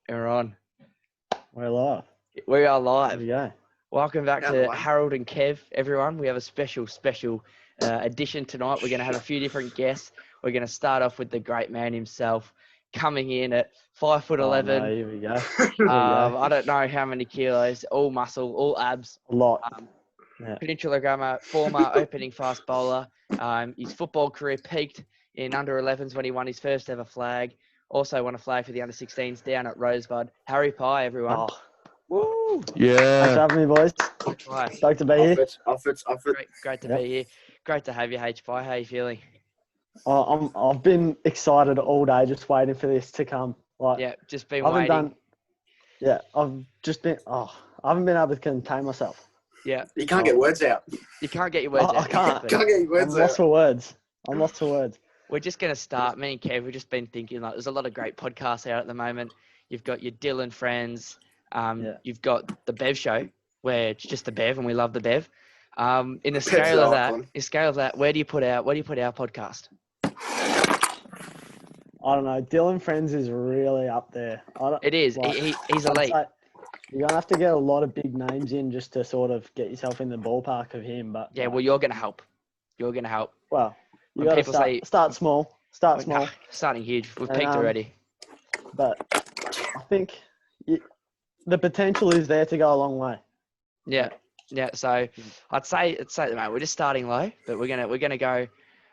We're on. We're live. We are There live. we go. Welcome back Out the to way. Harold and Kev, everyone. We have a special edition tonight. We're going to have a few different guests. We're going to start off with the great man himself, coming in at 5'11". Oh, no, here we go. Here we go. I don't know how many kilos, all muscle, all abs. A lot. Yeah. Peninsula Grammar, former opening fast bowler. His football career peaked in under 11s when he won his first ever flag. Also won a flag for the under 16s down at Rosebud. Harry Pie, everyone. Oh, Woo! thanks for Yeah. having me, boys. Pie. Stoked to be here. Off it. Great to Yep. be here. Great to have you, H Pie. How are you feeling? I've been excited all day, just waiting for this to come. Like, Yeah, just been I haven't waiting. I've just been. I haven't been able to contain myself. Yeah, You can't get words out. you can't get your words I out. can't. exactly. Can't get your I'm words lost out. for words. I'm lost for words. We're just going to start. Me and Kev, we've just been thinking, like, there's a lot of great podcasts out at the moment. You've got your Dylan friends. Yeah. You've got the Bev show, where it's just the Bev, and we love the Bev. In the Bev's scale of the that, icon. where do you put our podcast? I don't know. Dylan Friends is really up there. It is. Like, He's I'd elite. say you're gonna have to get a lot of big names in just to sort of get yourself in the ballpark of him. But Yeah, well, you're going to help. You're going to help. well, you when got to people say- start small. Start small. Nah, starting huge. We've And, peaked already. But I think the potential is there to go a long way. Yeah. So I'd say mate, we're just starting low, but we're gonna go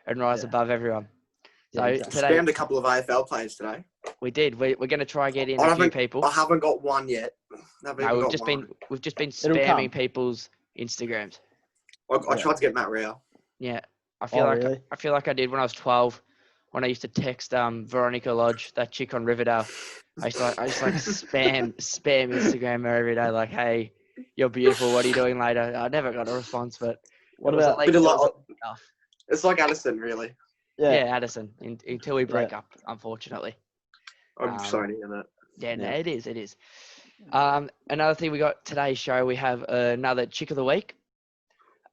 and rise Yeah. above everyone. Yeah, So exactly. today Spammed a couple of AFL players today. we did. We're gonna try get in I a few haven't- people. I haven't got one yet. Haven't No, even we've got just one. been It'll spamming come. people's Instagrams. I Yeah. tried to get Matt Rao. Yeah, I Oh, really? feel like I did when I was 12, when I used to text Veronica Lodge, that chick on Riverdale. I used to spam Instagram her every day, like, hey, you're beautiful. What are you doing later? I never got a response, but What it was about at least Bit of it like- was enough. It's like Addison, really. Yeah, yeah? Addison, until we break up, unfortunately. I'm sorry to hear that. Yeah, no, Yeah. it is. Another thing we got today's show, we have another chick of the week.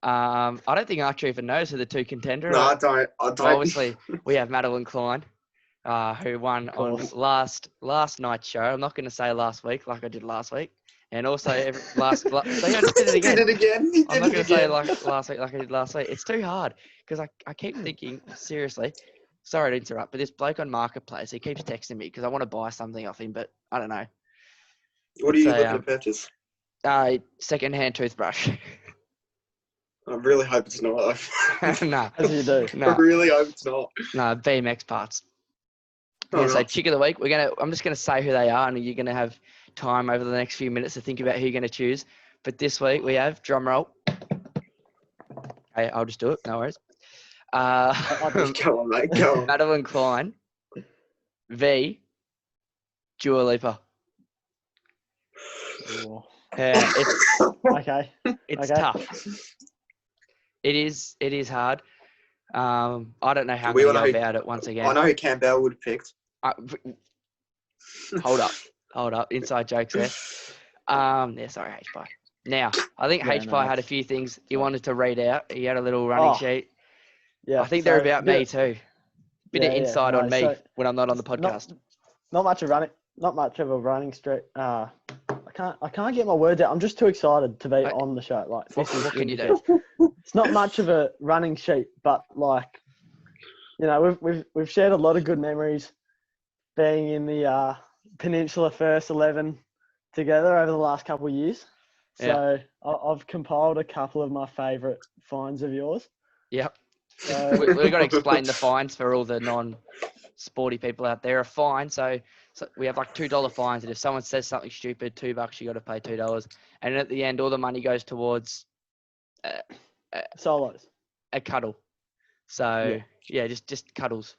I don't think Archer even knows who the two contenders No, are. I don't. Obviously, we have Madeline Klein, who won on course. last night's show. I'm not going to say last week like I did last week. And also, so I just did it again. Did it again. He I'm did not it going to say again. like last week like I did last week. It's too hard because I keep thinking, seriously, sorry to interrupt, but this bloke on Marketplace, he keeps texting me because I want to buy something off him, but I don't know. What are you So, looking to purchase? Second-hand toothbrush. I really hope it's not. Nah, As you do. I nah, really hope it's not. nah, BMX parts. Oh, Yeah, so right. chick of the week, I'm just gonna say who they are, and you're gonna have time over the next few minutes to think about who you're gonna choose. But this week we have drum roll. Okay, I'll just do it. No worries. Go on, mate. Go on. Madeline Klein v. Dua Lipa. Oh, Yeah, okay. it's Okay. tough. It is hard. I don't know how We many wanna know who- about it once again. I know who Campbell would have picked. Hold up. Inside jokes there. Yeah, sorry, H-Pie. Now, I think Yeah, H-Pie no, had a few things he wanted to read out. He had a little running Oh, sheet. Yeah. I think they're so about bit me of- too. Bit of yeah, insight no, on me so when I'm not on the not- podcast. Not much of a running streak. I can't get my words out. I'm just too excited to be Okay. on the show. Like, What this is can you do? ridiculous. It's not much of a running sheet, but like, you know, we've shared a lot of good memories being in the Peninsula First 11 together over the last couple of years. So I've compiled a couple of my favourite finds of yours. Yep. So, We've got to explain the fines for all the non-sporty people out there. A fine, so we have like $2 fines, and if someone says something stupid, $2, you got to pay $2, and at the end, all the money goes towards solos. a cuddle. So yeah, just cuddles.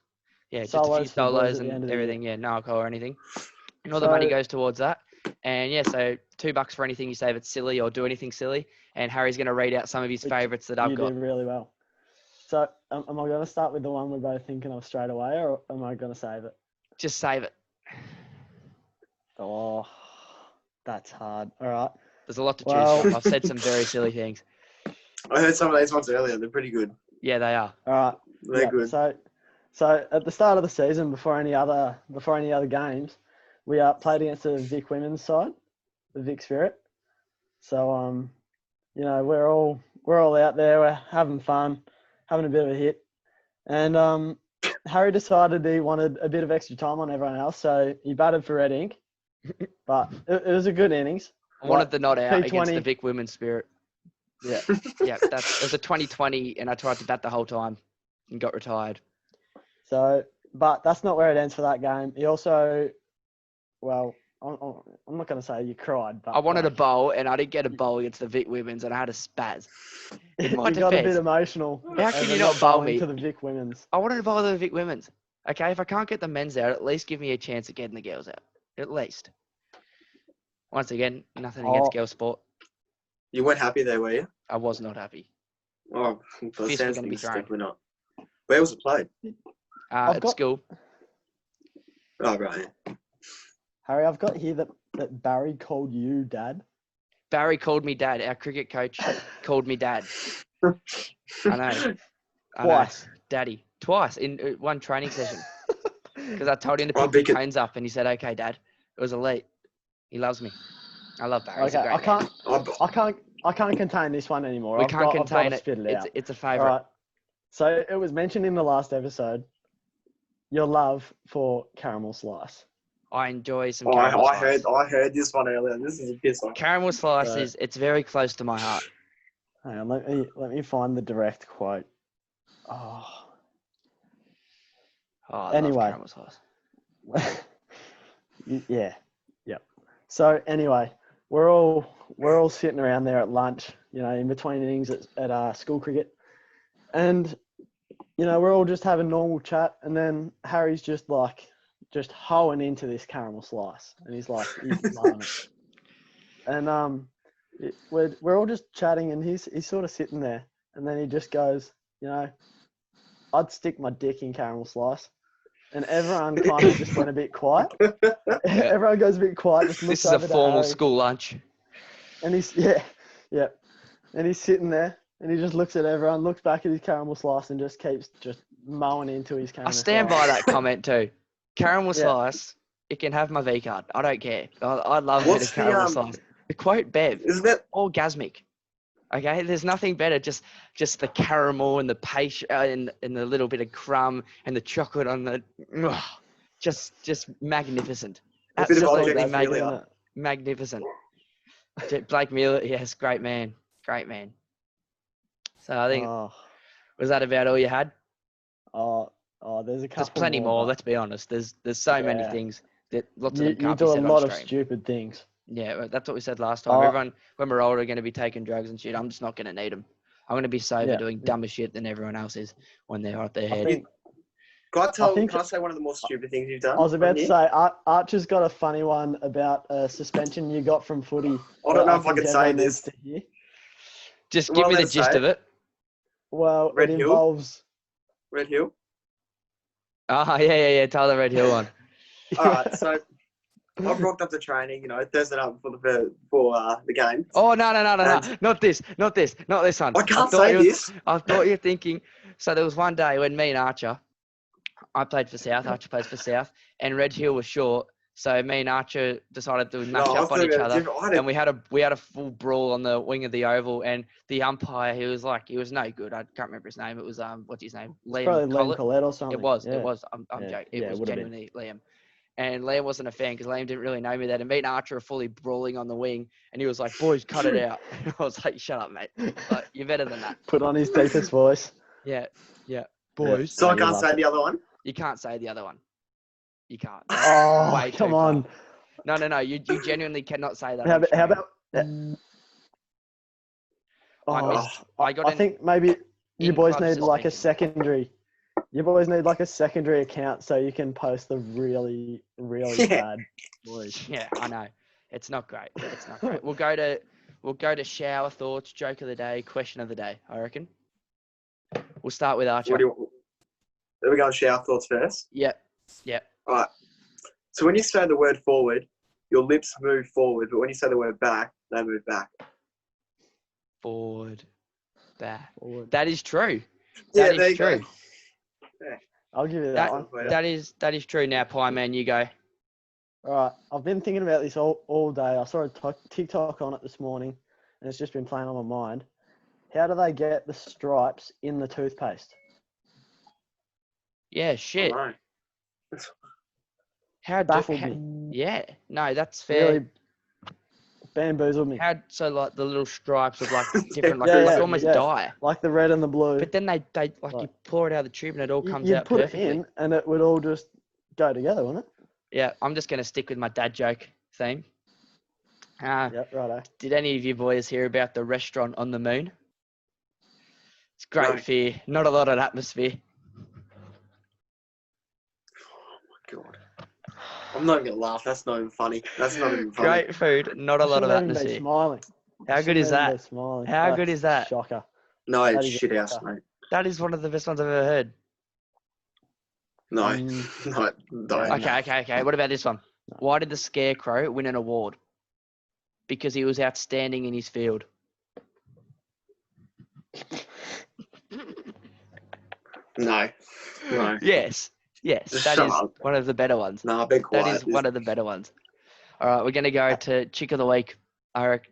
Yeah, just a Solos few for the boys solos at the and end of the everything. Yeah, no alcohol or anything. And all the money So- goes towards that. And yeah, so $2 for anything you say that's silly or do anything silly. And Harry's going to read out some of his Which favourites that I've You got. did really well. So am I going to start with the one we're both thinking of straight away, or am I going to save it? Just save it. Oh, that's hard. All right. There's a lot to choose Well- from. I've said some very silly things. I heard some of these ones earlier. They're pretty good. Yeah, they are. All right. They're Yeah, good. So at the start of the season, before any other games, we played against the Vic women's side, the Vic Spirit. So you know, we're all out there. We're having fun, having a bit of a hit, and Harry decided he wanted a bit of extra time on everyone else, so he batted for Red Ink. But it was a good innings. I wanted the not out against T20. the Vic Women's Spirit. Yeah. Yeah, it was a 2020, and I tried to bat the whole time and got retired. So, but that's not where it ends for that game. He also, well, I'm not going to say you cried, but I wanted a bowl, and I didn't get a bowl against the Vic Women's, and I had a spaz. In my you got a bit defense, emotional. how can over you not bowl bowling me? to the Vic women's? I wanted to bowl the Vic Women's. Okay, if I can't get the men's out, at least give me a chance of getting the girls out. At least. Once again, nothing against girls' sport. You weren't happy there, were you? I was not happy. Oh, that Fists were sounds gonna be thrown. definitely not. Where was it played? At school. Oh, right. Yeah. Harry, I've got here that Barry called you Dad. Barry called me Dad. Our cricket coach called me Dad. I know. Twice. Daddy. Twice in one training session. Because I told him to Oh, pick the cones up, and he said, "Okay, Dad." It was elite. He loves me. I love Barry. He's a Okay, great man. I can't contain this one anymore. We I've can't got to contain it. spit it out. It's a All favourite. right. So it was mentioned in the last episode, your love for caramel slice. I enjoy some Oh, caramel I slice. heard this one earlier. This is a piss off. Caramel slice So- it's very close to my heart. Hang on, let me find the direct quote. Oh. Oh, I Anyway. love caramel slice. Yeah. Yep. So anyway, we're all sitting around there at lunch, you know, in between innings at school cricket, and you know, we're all just having normal chat, and then Harry's just hoeing into this caramel slice, and he's loving it. And we're all just chatting, and he's sort of sitting there, and then he just goes, you know, I'd stick my dick in caramel slice. And everyone kind of just went a bit quiet. Everyone goes a bit quiet. Just looks This is a over to formal Harry. school lunch. And he's and he's sitting there, and he just looks at everyone, looks back at his caramel slice, and just keeps just mowing into his caramel I stand slice. by that comment too. Caramel Yeah. slice, it can have my V card. I don't care. I love a bit What's of the, caramel slice. The quote Bev, Isn't it? orgasmic. Okay, there's nothing better. Just the caramel and the paste and the little bit of crumb and the chocolate on the, just magnificent. A bit of Absolutely object failure. magnificent. Blake Miller, yes, great man. So I think was that about all you had? There's a couple. There's plenty more. Let's be honest. There's so many things that lots of them You can't do be a said lot on of stream. stupid things. Yeah, that's what we said last time. Everyone, when we're older, are going to be taking drugs and shit. I'm just not going to need them. I'm going to be sober doing dumber shit than everyone else is when they're out their head. Can I say one of the more stupid things you've done? I was about to say, Archer's got a funny one about a suspension you got from footy. I don't know if I can say this. Just give me the gist of it. Well, Red it Hill? involves... Red Hill? Oh, yeah. Tell the Red Hill one. All right, so I've rocked up to training, you know, Thursday night before the game. Oh, no. Not this one. I can't say this. I thought you're thinking. So there was one day when me and Archer, I played for South, Archer plays for South, and Red Hill was short. So me and Archer decided to match up on each other, and we had a full brawl on the wing of the oval. And the umpire, he was no good. I can't remember his name. It was what's his name? Probably Liam Collette or something. It was. I'm Yeah. joking. Yeah, It was would've genuinely Liam. And Liam wasn't a fan because Liam didn't really know me then. And me and Archer are fully brawling on the wing, and he was like, "Boys, cut it out." And I was like, "Shut up, mate. Like, you're better than that." Put on his deepest voice. Yeah. Boys. So I can't say the other one? You can't say the other one. You can't. Oh, Way too come on. far. No. You genuinely cannot say that. How about... I think maybe you boys need like a secondary. You boys need like a secondary account so you can post the really, really bad boys. Yeah, I know. It's not great. We'll go to shower thoughts, joke of the day, question of the day, I reckon. We'll start with Archer. Are we going to shower thoughts first? Yep. All right. So when you say the word forward, your lips move forward, but when you say the word back, they move back. Forward. Back. That is true. Yeah, That there is you go. true. I'll give you that one. That is true. Now, Pie Man, you go. All right. I've been thinking about this all day. I saw a TikTok on it this morning, and it's just been playing on my mind. How do they get the stripes in the toothpaste? Yeah, I shit. know. Baffled me. Yeah, no, that's fair. Really bamboozled me. So like the little stripes of like different, like, Yeah, like yeah, almost yeah. dye. Like the red and the blue. But then they like you Like, pour it out of the tube and it all comes you'd out put perfectly. it in, and it would all just go together, wouldn't it? Yeah, I'm just gonna stick with my dad joke theme. Yep, righto. Did any of you boys hear about the restaurant on the moon? It's great No. fear, not a lot of atmosphere. God. I'm not even gonna laugh. That's not even funny. That's not even funny. Great food, not a I lot of shouldn't even be atmosphere. smiling. How good is that? Smiling. How good is that? Shocker. No, That it's is a shit house, shocker. mate. That is one of the best ones I've ever heard. No, Mm. no. Okay. What about this one? No. Why did the Scarecrow win an award? Because he was outstanding in his field. No. Yes. Just That shut is up. one of the better ones. Nah, be quiet. That is one of the better ones. All right, we're gonna go to Chick of the Week.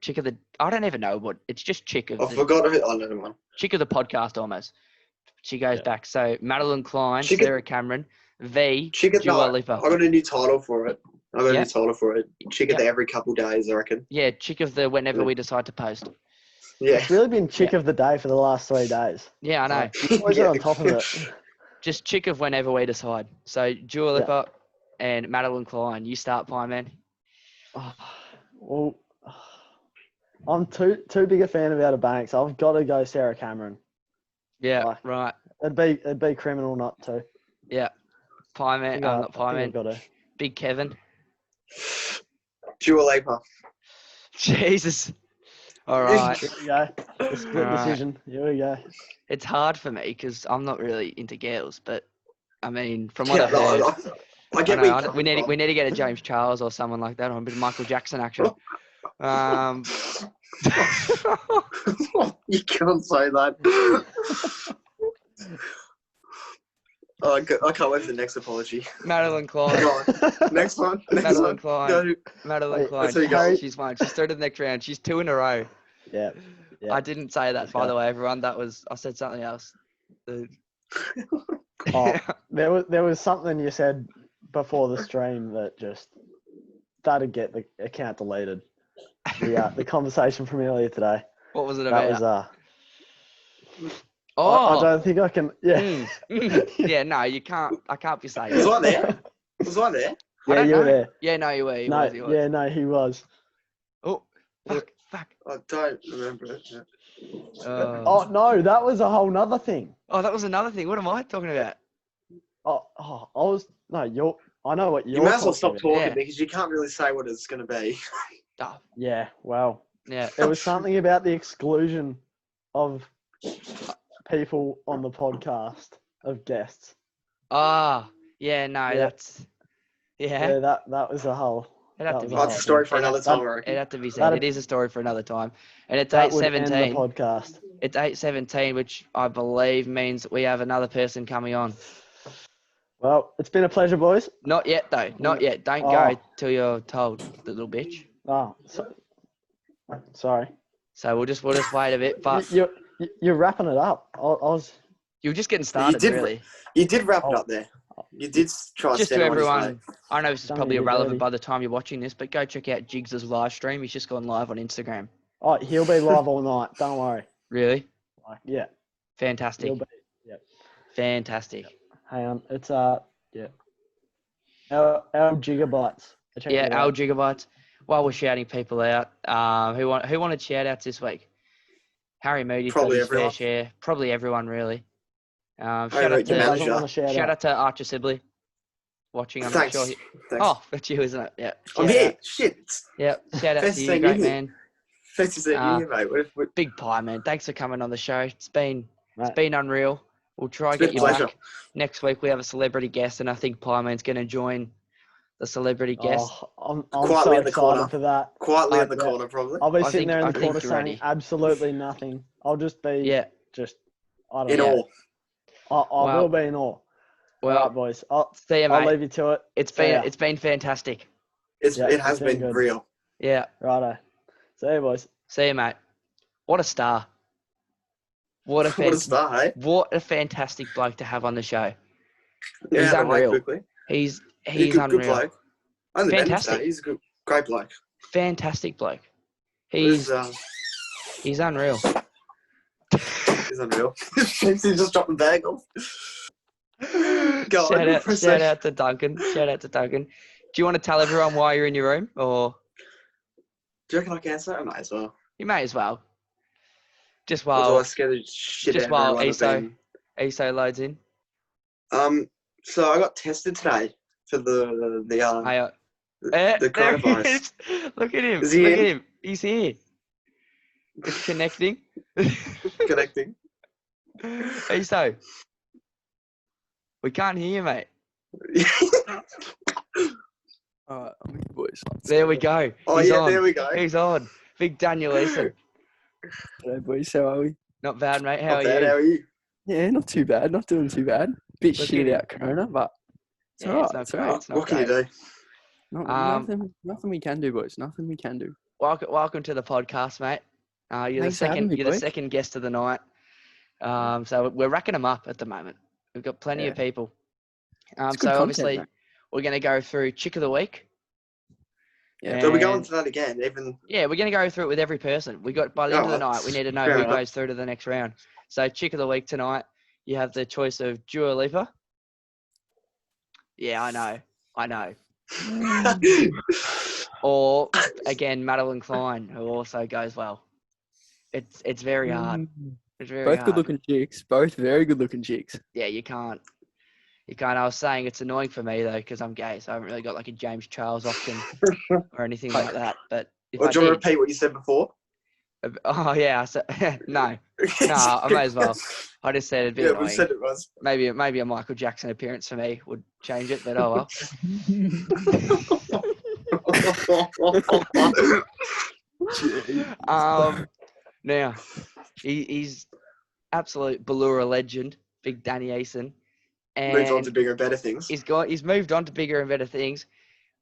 Chick of the. I don't even know what. It's just Chick of I the forgot who. Oh, never mind. Chick of the podcast almost. She goes Yeah. back. So Madeline Klein, Chick of- Sarah Cameron, V, Chicken. Dua No, Lipa. I got a new title for it. Yep. Chicken Yep. every couple days, I reckon. Yeah, Chick of the whenever we decide to post. Yeah. It's really been chick of the day for the last 3 days. Yeah, I know. Like, you boys are on top of it. Just Chick of whenever we decide. So Dua Lipa and Madeline Klein. You start, Pie Man. Oh, well, I'm too big a fan of Outer Banks. I've got to go Sarah Cameron. Yeah, Like, right. It'd be criminal not to. Yeah. Pie Man. Not Pie Man. Got to. Big Kevin. Dua Lipa. Jesus. All right. Here we go. The split Alright. decision. Here we go. It's hard for me because I'm not really into girls, but I mean, from what Yeah, I've heard, no, I get where you're coming from. we need to get a James Charles or someone like that, or a bit of Michael Jackson action. You can't say that. Oh, I can't wait for the next apology. Madeline Klein. Go on. Next one. Madeline Klein. Go. Madeline Wait, Klein. let's see you go. She's fine. She's through to the next round. She's 2 in a row. Yeah. I didn't say that, Let's by go. the way, everyone. I said something else. Oh, there was something you said before the stream that just that'd get the account deleted. The conversation from earlier today. What was it That about? was Oh. I don't think I can. Yeah. Yeah, no, you can't. I can't be saying Was that. I there? Was I there? I Yeah, don't you were know. there. Yeah, no, you were. He No, was. yeah, no, he was. Oh, fuck. I don't remember it. Oh no, that was a whole nother thing. Oh, that was another thing. What am I talking about? I know what you're You might as well talking stop about. talking Yeah. because you can't really say what it's going to be. Oh, Yeah, well, yeah. there was something about the exclusion of people on the podcast of guests. Ah, yeah, no, Yeah. that's. Yeah, Yeah, that was a whole. it'd have that to was be a That's whole a story thing. for another time, I It'd reckon. have to be said. That'd- It is a story for another time. And it's That would end the 8:17. podcast. It's 8:17, which I believe means we have another person coming on. Well, it's been a pleasure, boys. Not yet, though. Not yet. Don't Oh. go till you're told, the little bitch. Oh, sorry. So we'll just wait a bit. But You're wrapping it up. I was. you're just getting started, did really. You did wrap it Oh. up there. You did try Just to to stand on his everyone, mate. I know this is Done probably me a bit irrelevant dirty. by the time you're watching this, but go check out Jiggs' live stream. He's just gone live on Instagram. Oh, he'll be live all night. Don't worry. Really? Like, yeah, Fantastic. he'll be. Fantastic. Hang on, it's yeah. Our gigabytes. Check Yeah, it Al out. Gigabytes. While we're shouting people out, who wanted shout outs this week? Harry Moody's got Probably his fair everyone. share. Probably everyone, really. Shout Hey, out Rick, your Who to doesn't want to shout shout out? out to Archer Sibley watching. I'm Thanks. not sure. Thanks. Oh, that's you, isn't it? Yeah. I'm Shout here. out. Shit. Yeah. Shout out First to you, thing great you hear. man. First to see you here, mate. Big Pie, man. Thanks for coming on the show. It's been Mate. unreal. We'll try It's to been get a you pleasure. back. Next week we have a celebrity guest, and I think Pie Man's going to join the celebrity guest. Oh, I'm Quietly so in the excited corner. for that. Quietly in the Yeah. corner, probably. I'll be I sitting think- there in I the think corner you're saying ready. absolutely nothing. I'll just be Yeah. I don't In know. awe. I Well- will be in awe. Well, All right, boys. I'll see you, mate. leave you to it. It's See ya. been fantastic. It has it's been been good. real. Yeah. Righto. See you, boys. See you, mate. What a star. What a What a star, eh? What a fantastic bloke to have on the show. Yeah, He's out of the way unreal. quickly. He's He's a good unreal. bloke. I only met him Fantastic. today. He's a great bloke. Fantastic bloke. He's unreal. He's unreal. He just dropped the bag off. Go Shout on, out proceed. to Duncan. Shout out to Duncan. Do you want to tell everyone why you're in your room, or Do you reckon I can answer? I might as well. you may as well? Just Or do I while scare the shit out of while everyone? ESO loads in. So I got tested today for the coronavirus. Look at him. Is he Look in? at him. He's here. It's connecting. Connecting. ESO. We can't hear you, mate. Alright, I'm with you, boys. There we go. Oh, He's yeah, on. there we go. He's on. Big Daniel Eason. Hello, boys. How are we? Not bad, mate. How Not are bad, you? How are you? Yeah, not too bad. Not doing too bad. Bit Look shit at about Corona, but it's Yeah, alright. it's not It's great. alright. It's not What can you great. do? Nothing we can do, boys. Nothing we can do. Welcome to the podcast, mate. You're Thanks for having me, You're the boys. second guest of the night. So we're racking them up at the moment. We've got plenty of people. It's good So content, obviously mate. we're going to go through Chick of the Week. Yeah. So we're going And- to that again, even. Yeah, we're going to go through it with every person. We got by the end of the night, we need to know fair who enough. goes through to the next round. So Chick of the Week tonight, you have the choice of Dua Lipa. Yeah, I know. Or again, Madeline Klein, who also goes well. It's very hard. It's very Both hard. good-looking chicks. Both very good-looking chicks. Yeah, you can't. I was saying it's annoying for me though because I'm gay, so I haven't really got like a James Charles option or anything like that. But if Or I do you want did, to repeat what you said before? oh yeah, no, I may as well. I just said it'd be Yeah, annoying. we said it was. Maybe a Michael Jackson appearance for me would change it, but oh well. Now he's absolute Ballura legend, Big Danny Eason, Moved on to and bigger and better things. he's moved on to bigger and better things.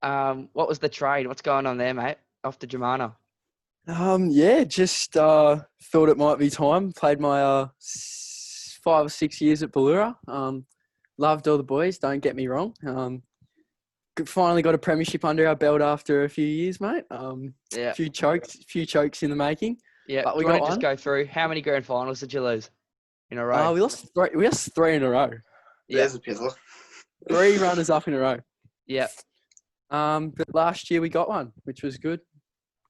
What was the trade? What's going on there, mate? Off to Jemana. Yeah, just thought it might be time. Played my 5 or 6 years at Ballura. Loved all the boys, don't get me wrong. Finally got a premiership under our belt after a few years, mate. Yeah. Few chokes in the making. Yeah, But we we got to got just one. go through how many grand finals did you lose in a row? We lost three in a row. Yeah. There's a pizzle. 3 runners up in a row. Yeah, But last year we got one, which was good.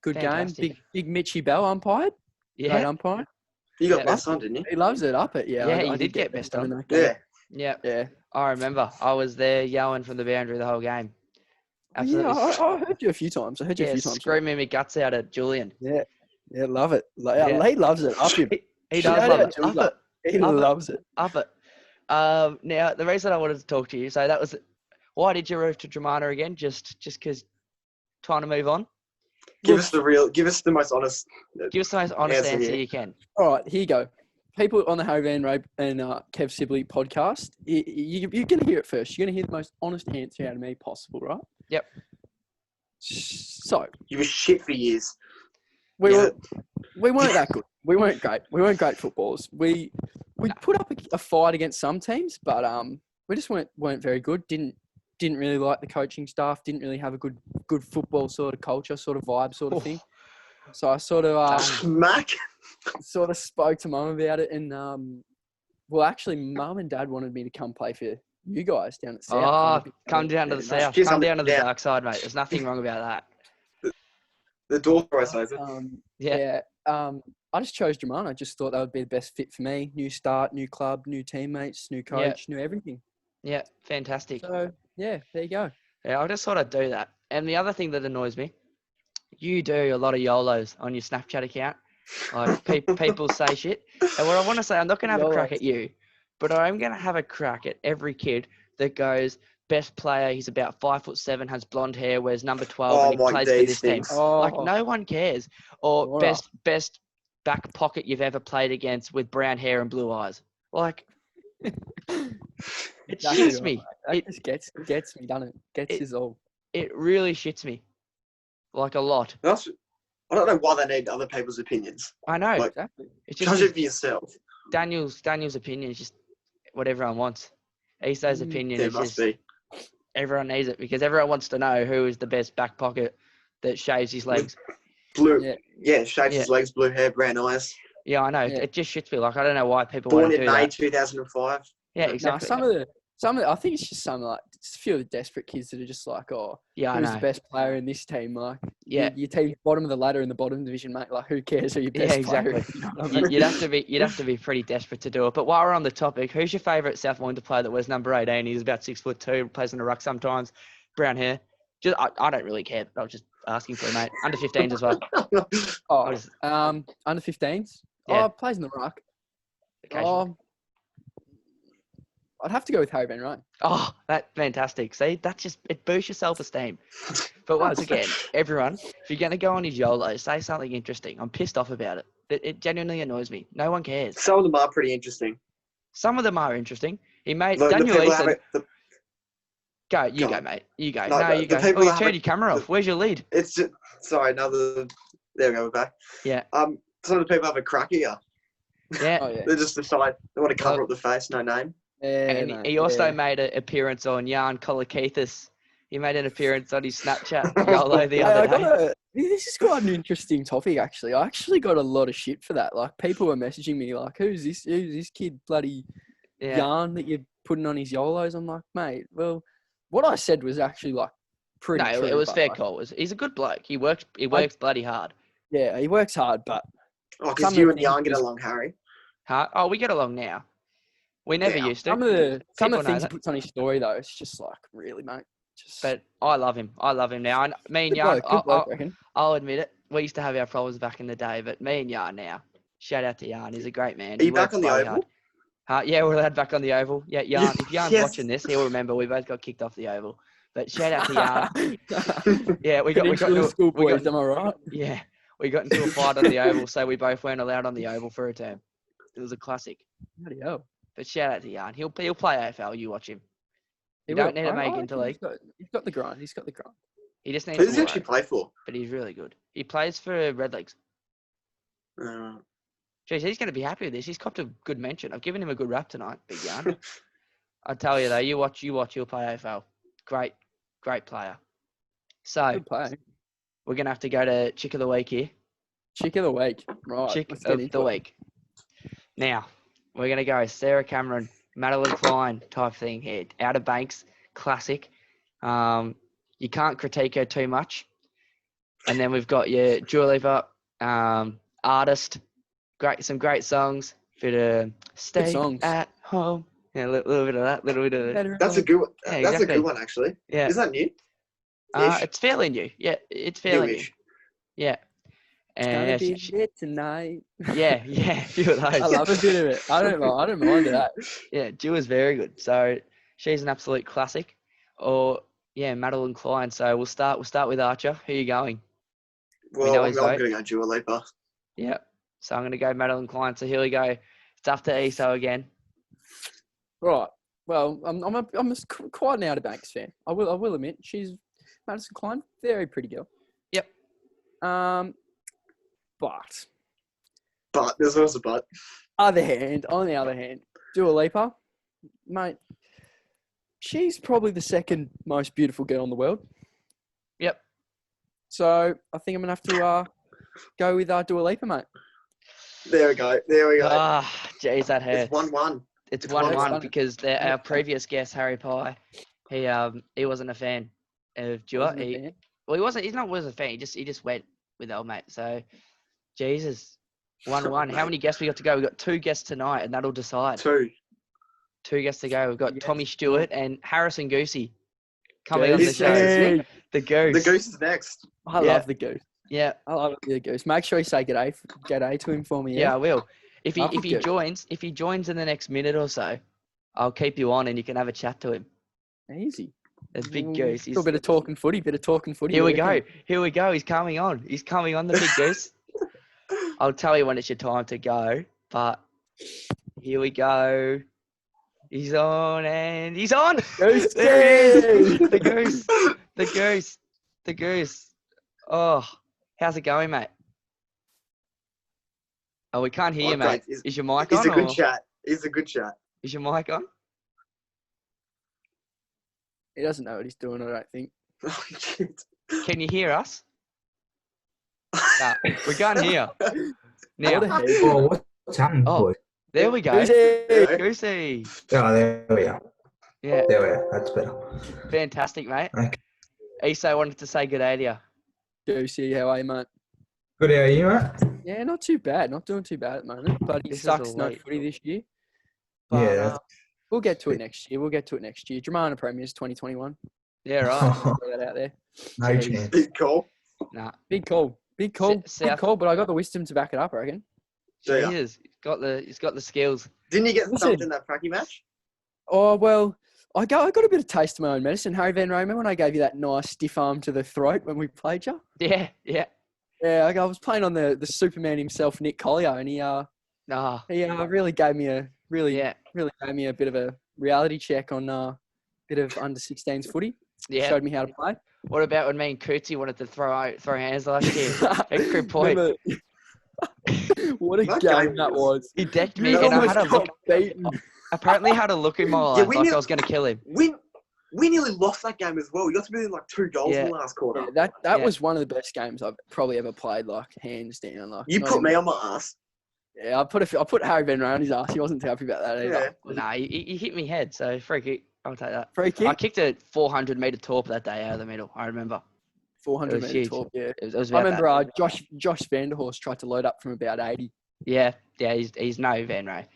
Good Fantastic. game. Big Mitchie Bell umpired. Great yeah, umpire. You got Yeah. best on, didn't you? He loves it up it. Yeah, Yeah, I you did get best best on. in that game. Yeah. yeah. Yeah. I remember. I was there yelling from the boundary the whole game. Yeah, Absolutely. I heard you a few times. Screaming my guts out at Julian. Yeah, love it. Yeah. He loves it. Up him. He Shout does out love it. to Up Jules. it. He Up it. loves it. Up it. Now the reason I wanted to talk to you, so that was why did you move to Dramana again? Just because trying to move on. Give us the most honest. Give us the most honest Answer answer here. you can. All right, here you go. People on the Harry and Kev Sibley podcast, you're going to hear it first. You're going to hear the most honest answer out of me possible, right? Yep. So You were shit for years. we Yeah. weren't that good. We weren't great. We weren't great footballers. We put up a fight against some teams, but we just weren't very good. Didn't really like the coaching staff. Didn't really have a good football sort of culture, sort of vibe, sort of thing. So I sort of Smack. sort of spoke to Mum about it, and well, actually, Mum and Dad wanted me to come play for you guys down at South. Oh, come down to the south. Cheers, Come down to the yeah. dark side, mate. There's nothing wrong about that. The door always open. Yeah. I just chose Jemana. I just thought that would be the best fit for me. New start, new club, new teammates, new coach, new everything. Yeah, fantastic. So yeah, there you go. Yeah, I just thought I'd do that. And the other thing that annoys me, you do a lot of YOLOs on your Snapchat account. Like people say shit. And what I want to say, I'm not going to have a crack at you, but I'm going to have a crack at every kid that goes best player. He's about 5'7", has blonde hair, wears number 12, and he plays for this team. Like no one cares. Or best back pocket you've ever played against with brown hair and blue eyes. Like it shits me. That just gets me, doesn't it? Gets us all. It really shits me. like a lot. I don't know why they need other people's opinions. I know. Like, Exactly. It's Judge just it for yourself. Daniel's opinion is just what everyone wants. Easo's opinion There is must just be. everyone needs it because everyone wants to know who is the best back pocket that shaves his legs. Blue. Yeah. Yeah, shapes his legs, blue hair, brown eyes. Yeah, I know. Yeah. It just shits me. Like I don't know why people Born want to in do May that. 2005. Yeah, No, exactly. Some of the, I think it's just some like just a few of the desperate kids that are just like, oh, Yeah, I who's know. the best player in this team? Like, Yeah. your team's bottom of the ladder in the bottom division, mate. Like, who cares who your Yeah, best player exactly. is? You know what I mean? You'd have to be pretty desperate to do it. But while we're on the topic, who's your favourite South Winter player that wears number 18? He's about 6'2", plays in the ruck sometimes, brown hair. Just I don't really care. But I was just asking for a mate. Under 15s as well. Oh, just- under 15s. Yeah. Oh, plays in the ruck. Occasionally. Oh, I'd have to go with Harry Van Ryan. Oh, that's fantastic. See, it boosts your self-esteem. But once again, everyone, if you're going to go on his YOLO, say something interesting. I'm pissed off about it. It genuinely annoys me. No one cares. Some of them are pretty interesting. Some of them are interesting. He made The Daniel people Eason. have You go go, on. mate. You go. No, No, you the go. people Oh, you have turned your camera off. Where's your lead? It's just, sorry, another. There we go, we're back. Yeah. Some of the people have a crack here. Yeah. Oh yeah. They just decide they want to cover Well- up the face, no name. Yeah, And no, he also yeah. made an appearance on Jan Kolakethis. He made an appearance on his Snapchat YOLO the other day. This is quite an interesting topic, actually. I actually got a lot of shit for that. Like, people were messaging me, like, who's this kid, bloody Yeah. yarn that you're putting on his YOLOs? I'm like, mate, well, what I said was actually, like, pretty No, true. it was but, fair like, call. He's a good bloke. He works bloody hard. Yeah, he works hard, but Oh, Some because of you the and Jan things get was- along, Harry. Huh? Oh, we get along now. We never Yeah. used to. some of the People know things he that. puts on his story, though, it's just like, really, mate. Just But I love him. I love him now. And me and good Jan, bloke, good bloke, I reckon. I'll admit it. We used to have our problems back in the day, but me and Jan now. Shout out to Jan. He's a great man. Are you back on the Oval? Yeah, we're allowed back on the Oval. Yeah, Jan. If Jan's Yes. watching this, he'll remember we both got kicked off the Oval. But shout out to Jan. Yeah, we got schoolboys, am I right? yeah, we got into a fight on the Oval, so we both weren't allowed on the Oval for a term. It was a classic. Bloody hell. But shout out to Jan. He'll play AFL. You watch him. He You don't will. need to make I into reckon league. He's got the grind. He's got the grind. He just needs Who to does he work, actually play for? but he's really good. He plays for Redlegs. Uh, Jeez, he's going to be happy with this. He's copped a good mention. I've given him a good rap tonight, Big Jan. I tell you though, you watch, he'll play AFL. Great player. So Good play. we're going to have to go to Chick of the Week here. Chick of the week. Right. Chick let's get of into the it. Week. Now, we're going to go Sarah Cameron, Madeline Klein type thing here. Outer Banks, classic. You can't critique her too much. And then we've got your Dua Lipa, artist. Some great songs. Bit of Stay songs. at Home. Yeah, a little bit of that. that's a good one. Yeah, That's exactly. a good one, actually. Yeah. Is that new? It's fairly new. Yeah, it's fairly new. Newish. Yeah. It's gonna And be lit tonight. yeah, a few of those. I love a bit of it. I don't mind that. Yeah, Dua's very good. So she's an absolute classic. Or yeah, Madeline Klein. So we'll start with Archer. Who are you going? Well, know I'm his going vote. to go Dua Lipa. Yeah. So I'm going to go Madeline Klein. So here we go. It's up to Easo again. Right. Well, I'm quite an Outer Banks fan. I will admit she's Madison Klein, very pretty girl. Yep. But There's always a but. on the other hand, Dua Lipa, mate, she's probably the second most beautiful girl in the world. Yep. So I think I'm gonna have to go with Dua Lipa, mate. There we go. Ah, jeez, that hurts. It's 1-1. It's It's 1-1 1-1. because our previous guest, Harry Pye, he wasn't a fan of Dua. Wasn't a fan. He wasn't a fan. He just went with old mate. So, Jesus, 1-1. How many guests we got to go? We got 2 guests tonight, and that'll decide. 2. 2 guests to go. We've got Yes. Tommy Stuart and Harrison Goosey coming on the Goosey. show. Hey, The Goose. The Goose is next. I Yeah. love the goose. Yeah, I love the goose. Make sure you say g'day to him for me. yeah, I will. If Love the he Goose. joins in the next minute or so, I'll keep you on and you can have a chat to him. Easy. The Big Well, Goose. A bit of talking footy. Here we go. He's coming on. The Big Goose. I'll tell you when it's your time to go, but here we go. He's on and he's on. Goose. There he is. The Goose. Oh, how's it going, mate? Oh, we can't hear you, mate. Great. Is your mic It's on? a good Or chat. It's a good chat. is your mic on? He doesn't know what he's doing, I don't think. Oh, shit. Can you hear us? Nah, we can't hear. What Now, a head. Oh, what's happening, Oh. boy? there we go. Goosey! Goosey. Oh, there we are. Yeah, There we are. That's better. fantastic, mate. Okay. Iso wanted to say good day to you. Goosey, how are you, mate? Good, how are you, mate? Yeah, not too bad. Not doing too bad at the moment. But he This is sucks a no late- footy this year. But, Yeah, that's- We'll get to it next year. Dramana Premiers 2021. yeah, right. Throw that out there. No Jeez. chance. Big call. Nah, Big call. Big call. South- Big call, but I got the wisdom to back it up, I reckon. Yeah. Jesus, he's got the skills. Didn't you get Listen. thumped in that pracky match? Oh, well, I got a bit of taste of my own medicine. Harry Van Rooyen, when I gave you that nice stiff arm to the throat when we played you? Yeah. Yeah, I was playing on the Superman himself, Nick Collier, and he Nah, really gave me a yeah, bit of a reality check on a bit of under 16s footy. yeah. Showed me how to play. What about when me and Cootsy wanted to throw hands last year? At Crib Point. Remember- what a That game game that was- was. He decked me, You and I almost had a look. got beaten. Apparently, had a look in my eyes we like knew- I was going to kill him. We nearly lost that game as well. We got to within like 2 goals in the last quarter. Yeah, that Yeah. was one of the best games I've probably ever played, like hands down. Like You not put even- me on my ass. Yeah, I put Harry Van Rooyen on his ass. He wasn't too happy about that either. Yeah. Nah, he hit me head, so free kick. I'll take that. Free I kick, kicked a 400-meter torp that day out of the middle. I remember. 400 it was meter huge. talk. Yeah, It was I about remember that. Josh Vanderhorst tried to load up from about 80. Yeah, he's no Van Ray.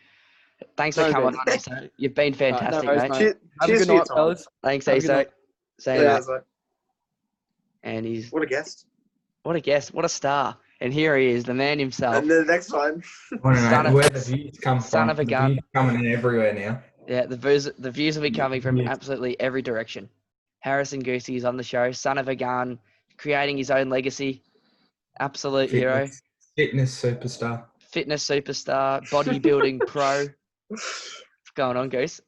Thanks for No coming Van on, Iso. You've been fantastic, worries, mate. mate. Cheers, Have cheers a for good your night, time. fellas. Thanks, Have a good Iso. night. Same, Yeah, mate. so- And he's what a guest. what a guest, what a star. And here he is, the man himself. And then the next one. I Son don't of- know where the views come son from. of a The gun. views coming in everywhere now. Yeah, the views will be coming from Yes. absolutely every direction. Harrison Goosey is on the show, son of a gun, creating his own legacy. Absolute hero, Fitness superstar. fitness superstar, bodybuilding pro. What's going on, Goose?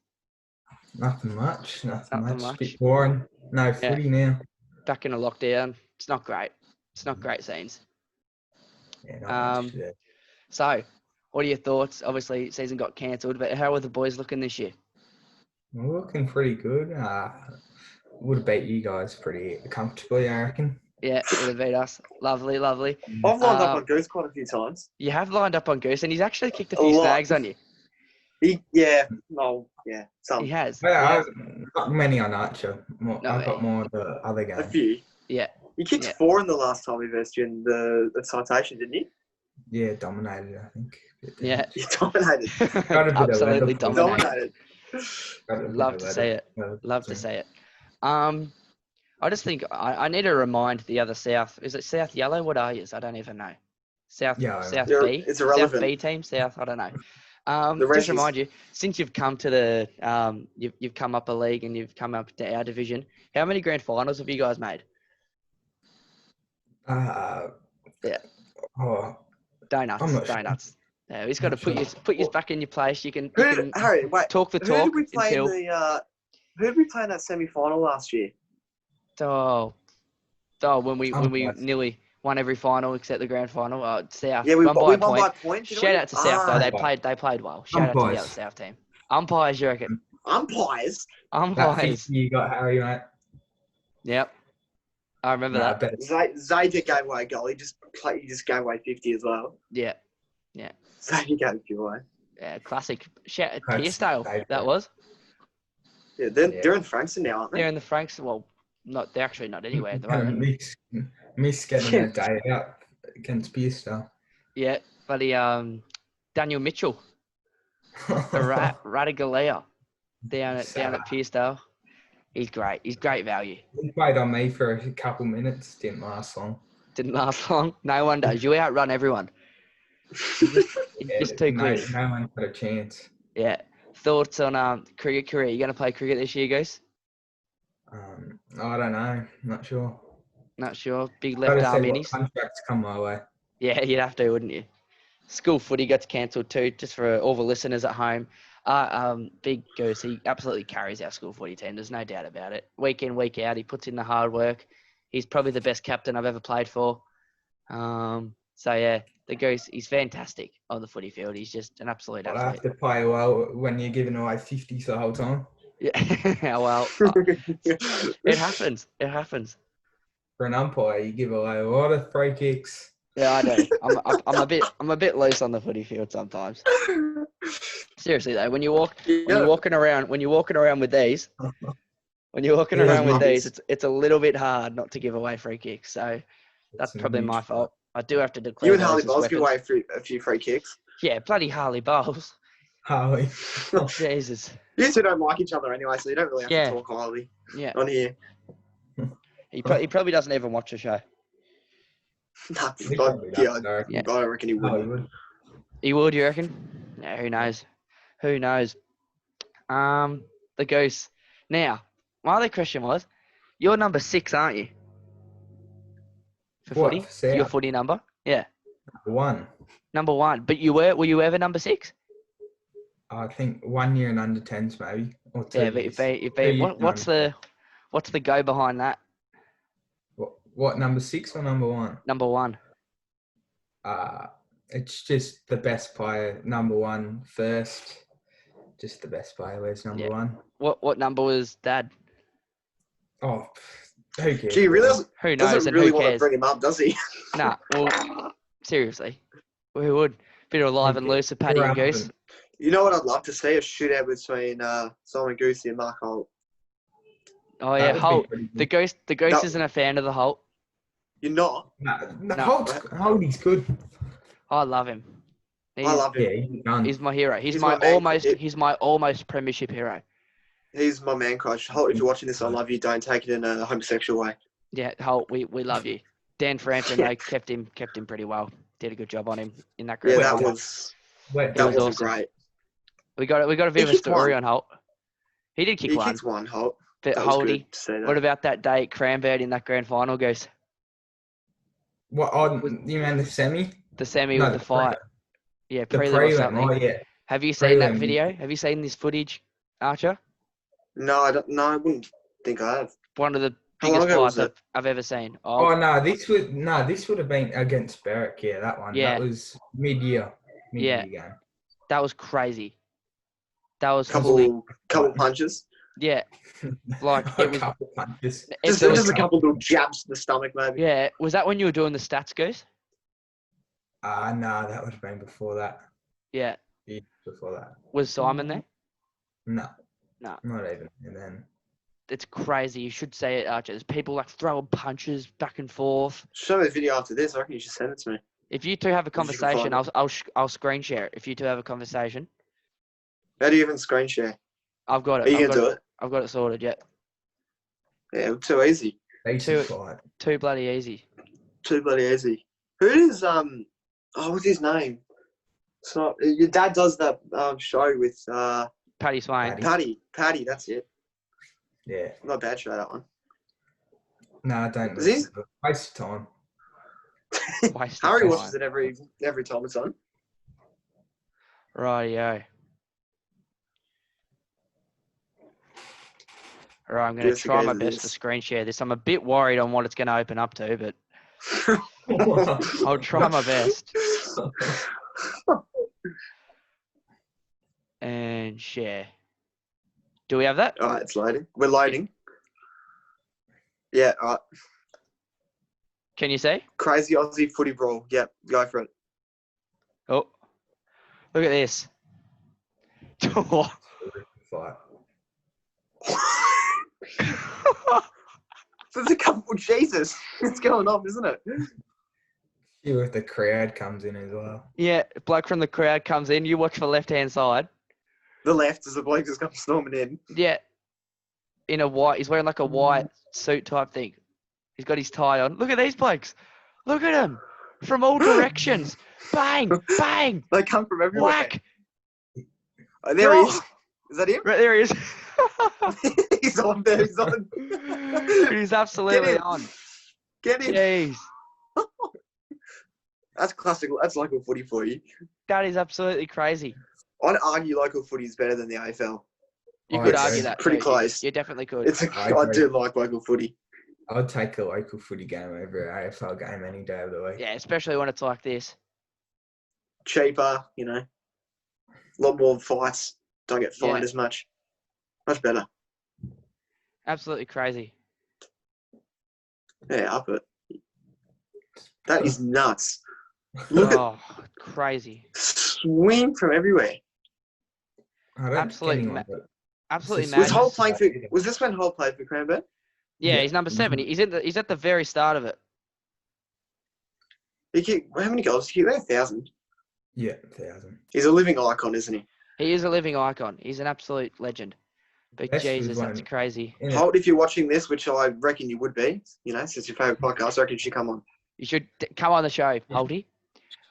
Nothing much. Nothing Nothing much. much. Bit boring. No footy now. Back in a lockdown. It's not great. It's not great scenes. Yeah, Um, much today. So, what are your thoughts? Obviously, season got cancelled, but how are the boys looking this year? We're looking pretty good. Would have beat you guys pretty comfortably, I reckon. Yeah, would have beat us. Lovely, lovely. I've lined up Um, on Goose quite a few times. You have lined up on Goose, and he's actually kicked a A few lot. snags on you. Some. He has. Yeah, not many on Archer. No, I've got more of the other A games. few. Yeah. You kicked Yeah. 4 in the last time we versed you in the citation, didn't you? Yeah, dominated, I think. Yeah. You dominated. Got a bit of Absolutely weather. dominated. Dominated. Got a bit Love of to weather. see it. Love to see it. I just think I need to remind the other South. Is it South Yellow? What are you? I don't even know. South Yellow. South You're- B. it's South irrelevant. B team. South. I don't know. The Just Reggies. remind you, since you've come to the you've come up a league and you've come up to our division. How many grand finals have you guys made? Yeah. Oh, Donuts. I'm not sure. Donuts. Yeah, he's got to Not put sure. you back in your place. You can Harry, wait. talk the Who talk did we play until in the? Who did we play in that semi-final last year? when we Umpires. nearly won every final except the grand final. South. Yeah, we won won by a by point. a point. didn't Shout we? out to South though. Umpires. They played well. Shout out to the Umpires. other South team. Umpires, you reckon? Umpires. that Umpires. 50 you got, Harry, mate. Yep. I remember No, I that. bet it's Xavier gave away a goal. He just gave away 50 as well. Yeah. Xavier gave it away. Yeah. Classic. Shout That's Tearsdale. Xavier. That was. Yeah, they're, Yeah. they're in Frankston now, aren't they? They're in the Franks. Well, not. They're actually not anywhere at the kind of moment. miss getting a day out against Beerstar. Yeah. But Daniel Mitchell, the Radigalea, down at Pearcedale. He's great. He's great value. He played on me for a couple minutes. Didn't last long. Didn't last long. No one does. You outrun everyone. It's too quick. No one got a chance. Yeah. Thoughts on cricket career? You going to play cricket this year, Goose? I don't know. Not sure. Not sure. Big Gotta left arm see what innies. contracts come my way. Yeah, you'd have to, wouldn't you? School footy gets cancelled too, just for all the listeners at home. Big Goose, he absolutely carries our school footy team. There's no doubt about it. Week in, week out, he puts in the hard work. He's probably the best captain I've ever played for. So yeah, the Goose, he's fantastic on the footy field. He's just an absolute I'll have athlete. to play well when you're giving away 50s the whole time. Yeah, well, it happens. It happens. For an umpire, you give away a lot of free kicks. Yeah, I do. I'm a bit loose on the footy field sometimes. Seriously though, when you're walking around with these, it's a little bit hard not to give away free kicks. So that's It's a probably my huge fault. I do have to declare You and those Harley as Bowles give weapons. away a few free kicks. Yeah, bloody Harley Bowles. Harley. Jesus. You two don't like each other anyway, so you don't really have Yeah. to talk highly Yeah. on here. He probably doesn't even watch the show. Nah, He probably does, I reckon. I don't reckon he would. Oh, he would. He would, you reckon? Yeah, who knows? Who knows? The Goose. Now, my other question was, you're number 6, aren't you? For What, footy? for South? Your footy number? Yeah. One. Number 1. But were you ever number 6? I think 1 year in under 10s maybe. Or 2 Yeah, but years. if 2 years in what's the go behind that? What, number 6 or number 1? Number 1. It's just the best player, number 1 first. Just the best player wears number Yeah. 1. What number was Dad? Oh, who cares? Gee, he really Who knows doesn't and really who want to cares? bring him up, does he? Nah, well, seriously. Who would? Bit of live and loose with Paddy and Goose. You know what I'd love to see? A shootout between Simon Goosey and Mark Holt. Oh yeah, Holt. The Ghost No. isn't a fan of the Holt. You're not? No, No. Holdy's good. I love him. I love him. Yeah, he's done. He's my hero. He's He's my my man. he's my almost premiership hero. He's my man crush. Holt, if you're watching this, I love you. Don't take it in a homosexual way. Yeah, Holt, we love you. Dan Frampton though kept him pretty well. Did a good job on him in that group. Yeah, that was Wet that was was awesome. great. we got a bit of a kicked story one. on Holt. He did kick He one. kicked one, Holt. But That was Holdy, good to see that. what about that day at Cranbourne in that grand final, Goose? What on? You mean the semi? The semi No, with the fight. Yeah, The prelim or prelim. something. Oh yeah. Have you seen that prelim. video? Have you seen this footage, Archer? No, I don't. No, I wouldn't think I have. One of the How long biggest ago was fights it? I've ever seen. Oh no, this would have been against Berwick. Yeah, that one. Yeah. That was mid-year Yeah. game. That was crazy. That was fully, Couple punches. yeah. Like A it was. couple punches. Just there was- a couple little jabs to the stomach, maybe. yeah. Was that when you were doing the stats, Goose? No, that would have been before that. Yeah. Yeah, before that. Was Simon there? No. No. Not even. And then. It's crazy. You should say it, Archer. There's people like throwing punches back and forth. Show me the video after this. I reckon you should send it to me. If you two have a If you can find conversation, it. I'll screen share it. If you two have a conversation, How do you even screen share? I've got it. Are you I've gonna got do it? I've got it sorted. Yeah. Yeah, too easy. Decent fight. Too bloody easy. Too bloody easy. Who is what's his name? It's not your dad does that show with Paddy Swain. Paddy, that's it. Yeah. Not a bad show, that one. No, I don't. Is he- listen to it. Waste of time. Waste of Harry time. watches it every time it's on. Rightio. All right, I'm going to Give us a try go my to best to this. screen share this. I'm a bit worried on what it's going to open up to, but I'll try my best. And share. Do we have that? All right, it's loading. We're loading. Yeah, all right. Can you see? Crazy Aussie footy brawl. Yep, go for it. Oh, look at this. Fight. There's a couple. Jesus, what's going on, isn't it? See if the crowd comes in as well. Yeah, bloke from the crowd comes in. You watch the left-hand side. The left is the bloke that's come storming in. Yeah, in a white. He's wearing like a white suit type thing. He's got his tie on. Look at these blokes. Look at them from all directions. Bang, bang, They come from everywhere. whack. Oh, there he Oh. is. Is that him? Right there he is. He's on there. He's on. He's absolutely him. on. Get him. Jeez, That's classic. That's local footy for you. that is absolutely crazy. I'd argue local footy is better than the AFL. You Oh, could it's argue that. pretty too. close. You definitely could. It's I I agree. do like local footy. I'd take a local footy game over an AFL game any day of the week. Yeah, especially when it's like this. Cheaper, a lot more fights. Don't get fined Yeah. as much. Much better. Absolutely crazy. Yeah, up it. That is nuts. Look at Oh, crazy. swing from everywhere. I don't Absolute think ma- anyone got- Absolutely Was madness. Was Holt playing for? Madness. Was this when Holt played for Cranbourne? Yeah, Yeah. he's number 7. He's at the very start of it. How many goals? He kicked 1,000. Yeah, 1,000. He's a living icon, isn't he? He is a living icon. He's an absolute legend. But Best was Jesus, when- that's crazy. In it, Holt, if you're watching this, which I reckon you would be, since your favourite podcast, I reckon you should come on. You should come on the show, Holty.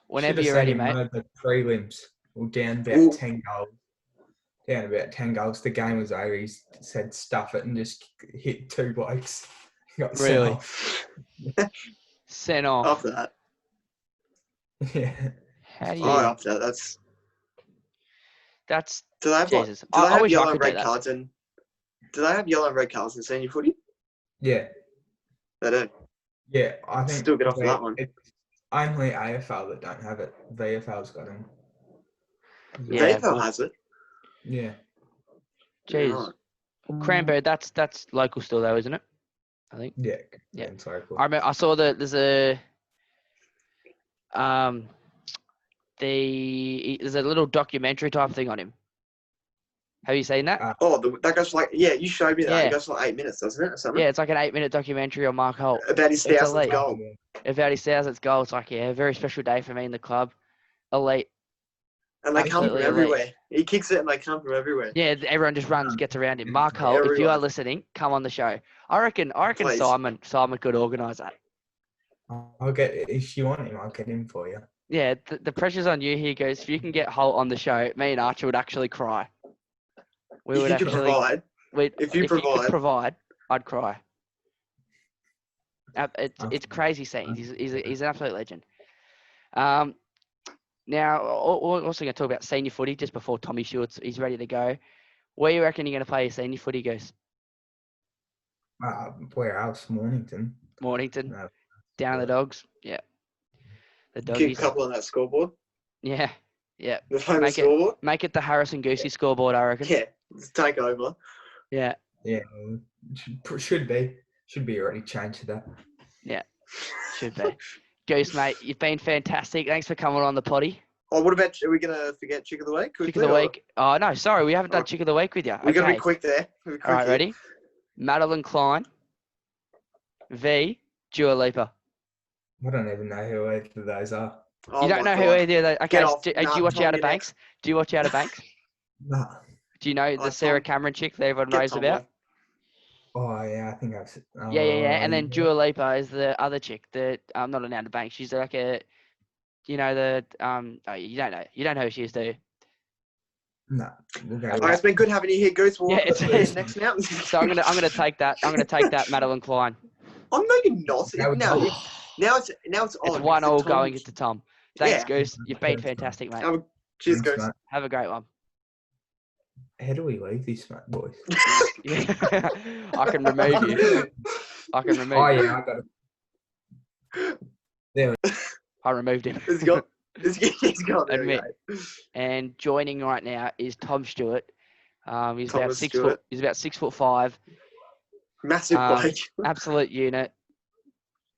Whenever should've you're seen ready, him mate. one of the prelims. Well, down about Ooh. 10 goals. Down about 10 goals. The game was over. He said stuff it and just hit 2 blokes. Got sent Really? off. Sent off. After that, Yeah. How do you? after that, That's do they have Jesus. do they I have wish I yellow and could do red that. cards in? Do they have yellow and red cards in senior footy? Yeah. They do. Yeah. I think Still get off that one. It's only AFL that don't have it. VFL's got them. Yeah, VFL well, has it. Yeah. Jeez. Right. Cranberry. That's local still though, isn't it? I think. Yeah. Yeah. It's local. I remember. I saw that there's a little documentary type thing on him. Have you seen that? Oh, that goes for you showed me that. Yeah. It goes for 8 minutes, doesn't it? Or something? Yeah, it's like an 8-minute documentary on Mark Holt About his It's 1,000th elite. goal. about his 1,000th goal. It's like, yeah, a very special day for me in the club. Elite. And they come from Absolutely elite. everywhere. He kicks it and they come from everywhere. Yeah, everyone just runs, gets around him. Mark Holt, if you are Everyone. listening, come on the show. I reckon Please. Simon could organise that. I'll get, if you want him, I'll get him for you. Yeah, the pressure's on you here, goes. If you can get Holt on the show, me and Archer would actually cry. We would If you can actually. provide. If you could provide. provide, I'd cry. It's Okay. crazy scenes. He's an absolute legend. Now, we're also going to talk about senior footy just before Tommy Stewart's he's ready to go. Where you reckon you're going to play your senior footy, goes? Where else? Mornington. Mornington, No. down the Dogs. Yeah, the Keep a Doggies. couple on that scoreboard. Yeah. The famous Make it- scoreboard. Make it the Harris and Goosey scoreboard, I reckon. Yeah. Let's take over. Yeah. Yeah. Should be already changed to that. Should be. Goose, mate, you've been fantastic. Thanks for coming on the potty. Oh, what about, are we going to forget Chick of the Week? Chick quickly, of the or- week. Oh, no, sorry. We haven't done Oh. Chick of the week with you. We're going to Okay. be quick there. We'll be quick All right, here. ready? Madeline Klein v. Dua Lipa. I don't even know who either of those are. Oh You don't my know who God. either of those. Okay, Get off. do Nah, you watch Tom, Outer you're Banks? Do you watch Outer Banks? No. Do you know the Oh, Sarah Tom. Cameron chick that everyone Get raves Tom about? off. Oh yeah, I think I've seen. Yeah. And then yeah. Dua Lipa is the other chick. Not an Outer Banks. She's like a, you know Oh, you don't know. You don't know who she is, do you? No. We'll go All with right, it's been good having you here, Goose. We'll Yeah, yeah, it's- next now. So I'm gonna take that. I'm gonna take that Madeline Klein. I'm making not. That would No, be- now it's on. It's 1-1 Tom. going into Tom. Thanks, Yeah. Goose. You've been Thanks, mate. fantastic, mate. Cheers, Thanks, Goose. mate. Have a great one. How do we leave this, mate, boys? Yeah. I can remove you. I can remove Oh you. yeah, I got it. I removed him. He's got. He's got. There we Admit. go. And joining right now is Tom Stewart. He's about Thomas 6 Stewart. foot. He's about 6'5". Massive bloke. Absolute unit.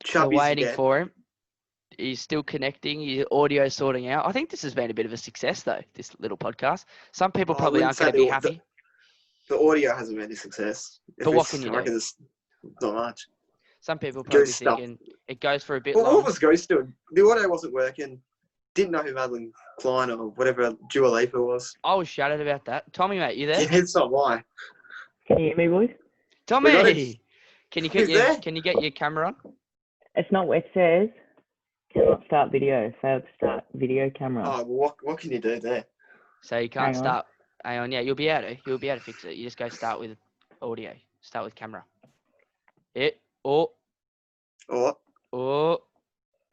We're Chubby waiting again. for him. He's still connecting. His audio sorting out. I think this has been a bit of a success, though. This little podcast. Some people I probably wouldn't aren't say going to be the- happy. The audio hasn't been a success. But what can you I do? reckon there's not much. Some people probably Goose stuff. thinking it goes for a bit Well, long. what was Ghost doing? The audio wasn't working. Didn't know who Madeline Klein or whatever Dua Lipa was. I was shattered about that. Tommy, mate, you there? Yeah, it's not why. Can you hear me, boys? Tommy, We got it. can you Who's there? get your camera on? It's not what it says. Cannot start video. Failed to start video camera. Oh, well, what can you do there? So you can't Hang on. start. Hang on, yeah, you'll be able to fix it. You just go start with audio. Start with camera. It. Oh. Oh, Oh.